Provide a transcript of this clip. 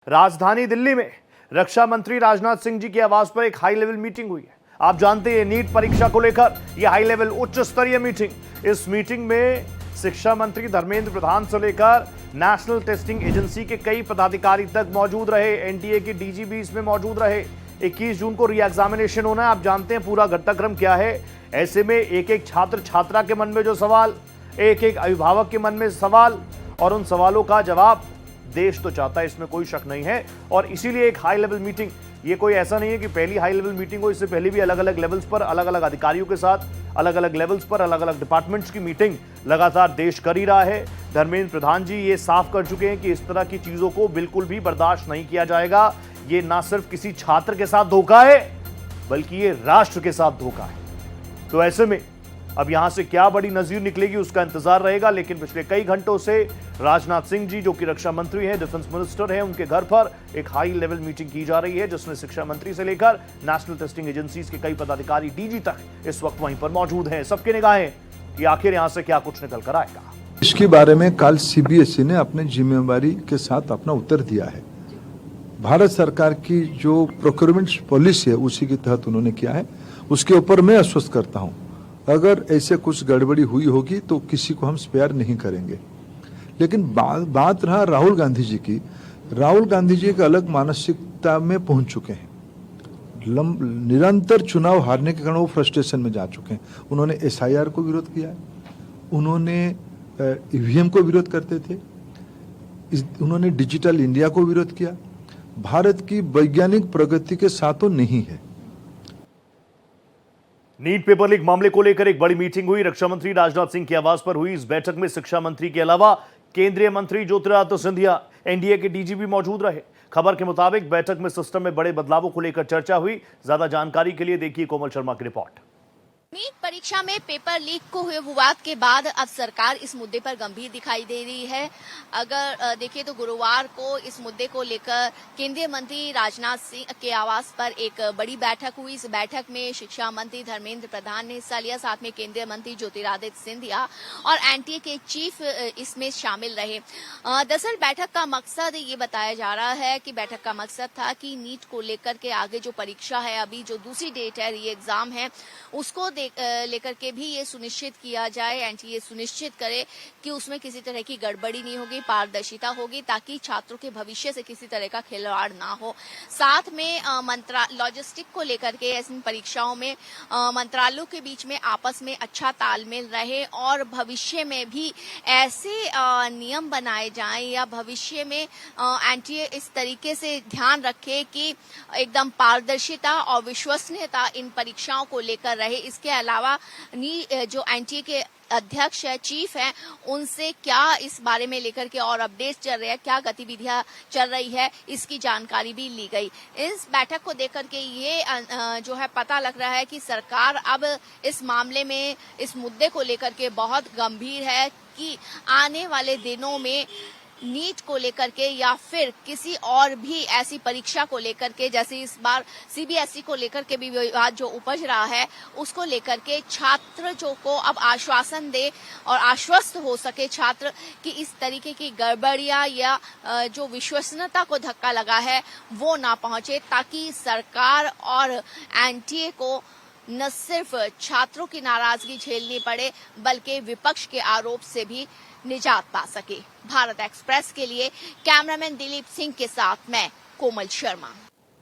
राजधानी दिल्ली में रक्षा मंत्री राजनाथ सिंह जी के आवास पर एक हाई लेवल मीटिंग हुई है। आप जानते हैं नीट परीक्षा को लेकर यह हाई लेवल उच्च स्तरीय मीटिंग। इस मीटिंग में शिक्षा मंत्री धर्मेंद्र प्रधान से लेकर नेशनल टेस्टिंग एजेंसी के कई पदाधिकारी तक मौजूद रहे। एनटीए के डीजी भी इसमें मौजूद रहे। 21 जून को री एग्जामिनेशन होना है। आप जानते हैं पूरा घटनाक्रम क्या है। ऐसे में एक एक छात्र छात्रा के मन में जो सवाल, एक एक अभिभावक के मन में सवाल, और उन सवालों का जवाब देश तो चाहता है, इसमें कोई शक नहीं है। और इसीलिए एक हाई लेवल मीटिंग, ये कोई ऐसा नहीं है कि पहली हाई लेवल मीटिंग हो, इससे पहले भी अलग अलग लेवल्स पर अलग अलग अधिकारियों के साथ अलग अलग लेवल्स पर अलग अलग डिपार्टमेंट्स की मीटिंग लगातार देश कर ही रहा है। धर्मेंद्र प्रधान जी ये साफ कर चुके हैं कि इस तरह की चीजों को बिल्कुल भी बर्दाश्त नहीं किया जाएगा। ये ना सिर्फ किसी छात्र के साथ धोखा है, बल्कि ये राष्ट्र के साथ धोखा है। तो ऐसे में अब यहां से क्या बड़ी नजीर निकलेगी उसका इंतजार रहेगा। लेकिन पिछले कई घंटों से राजनाथ सिंह जी, जो कि रक्षा मंत्री हैं, डिफेंस मिनिस्टर हैं, उनके घर पर एक हाई लेवल मीटिंग की जा रही है, जिसमें शिक्षा मंत्री से लेकर नेशनल टेस्टिंग एजेंसीज के कई पदाधिकारी, डीजी तक इस वक्त वहीं पर मौजूद हैं। सबकी निगाहें कि आखिर यहां से क्या कुछ निकल कर आएगा। इसके बारे में कल सीबीएसई ने अपने जिम्मेवारी के साथ अपना उत्तर दिया है। भारत सरकार की जो प्रोक्योरमेंट पॉलिसी है उसी के तहत उन्होंने किया है। उसके ऊपर मैं आश्वस्त करता हूं, अगर ऐसे कुछ गड़बड़ी हुई होगी तो किसी को हम स्पेयर नहीं करेंगे। लेकिन बात रहा राहुल गांधी जी की। राहुल गांधी जी एक अलग मानसिकता में पहुंच चुके हैं। निरंतर चुनाव हारने के कारण वो फ्रस्ट्रेशन में जा चुके हैं। उन्होंने एसआईआर को विरोध किया है, उन्होंने ईवीएम को विरोध करते थे, उन्होंने डिजिटल इंडिया को विरोध किया। भारत की वैज्ञानिक प्रगति के साथ नहीं है। नीट पेपर लीक मामले को लेकर एक बड़ी मीटिंग हुई। रक्षा मंत्री राजनाथ सिंह के आवास पर हुई इस बैठक में शिक्षा मंत्री के अलावा केंद्रीय मंत्री ज्योतिरादित्य सिंधिया, एनडीए के डीजी भी मौजूद रहे। खबर के मुताबिक बैठक में सिस्टम में बड़े बदलावों को लेकर चर्चा हुई। ज्यादा जानकारी के लिए देखिए कोमल शर्मा की रिपोर्ट। नीट परीक्षा में पेपर लीक को हुए विवाद के बाद अब सरकार इस मुद्दे पर गंभीर दिखाई दे रही है। अगर देखिए तो गुरुवार को इस मुद्दे को लेकर केंद्रीय मंत्री राजनाथ सिंह के आवास पर एक बड़ी बैठक हुई। इस बैठक में शिक्षा मंत्री धर्मेंद्र प्रधान ने हिस्सा लिया, साथ में केंद्रीय मंत्री ज्योतिरादित्य सिंधिया और एनटीए के चीफ इसमें शामिल रहे। दरअसल बैठक का मकसद ये बताया जा रहा है कि बैठक का मकसद था कि नीट को लेकर के आगे जो परीक्षा है, अभी जो दूसरी डेट है, री एग्जाम है, उसको लेकर के भी ये सुनिश्चित किया जाए, एनटीए सुनिश्चित करे कि उसमें किसी तरह की गड़बड़ी नहीं होगी, पारदर्शिता होगी, ताकि छात्रों के भविष्य से किसी तरह का खिलवाड़ ना हो। साथ में लॉजिस्टिक को लेकर के ऐसी परीक्षाओं में मंत्रालयों के बीच में आपस में अच्छा तालमेल रहे और भविष्य में भी ऐसे नियम बनाए जाएं या भविष्य में एनटीए इस तरीके से ध्यान रखे कि एकदम पारदर्शिता और विश्वसनीयता इन परीक्षाओं को लेकर रहे। इसके अलावा जो एनटीए के अध्यक्ष है, चीफ है, उनसे क्या इस बारे में लेकर के और अपडेट चल रहे हैं, क्या गतिविधियां चल रही है, इसकी जानकारी भी ली गई। इस बैठक को देख करके ये जो है पता लग रहा है कि सरकार अब इस मामले में, इस मुद्दे को लेकर के बहुत गंभीर है कि आने वाले दिनों में नीट को लेकर के या फिर किसी और भी ऐसी परीक्षा को लेकर के, जैसे इस बार सीबीएसई को लेकर के भी विवाद जो उपज रहा है, उसको लेकर के छात्र जो को अब आश्वासन दे और आश्वस्त हो सके छात्र कि इस तरीके की गड़बड़ियां या जो विश्वसनीयता को धक्का लगा है वो ना पहुंचे, ताकि सरकार और एनटीए को न सिर्फ छात्रों की नाराजगी झेलनी पड़े, बल्कि विपक्ष के आरोप से भी निजात पा सके। भारत एक्सप्रेस के लिए कैमरामैन दिलीप सिंह के साथ मैं कोमल शर्मा।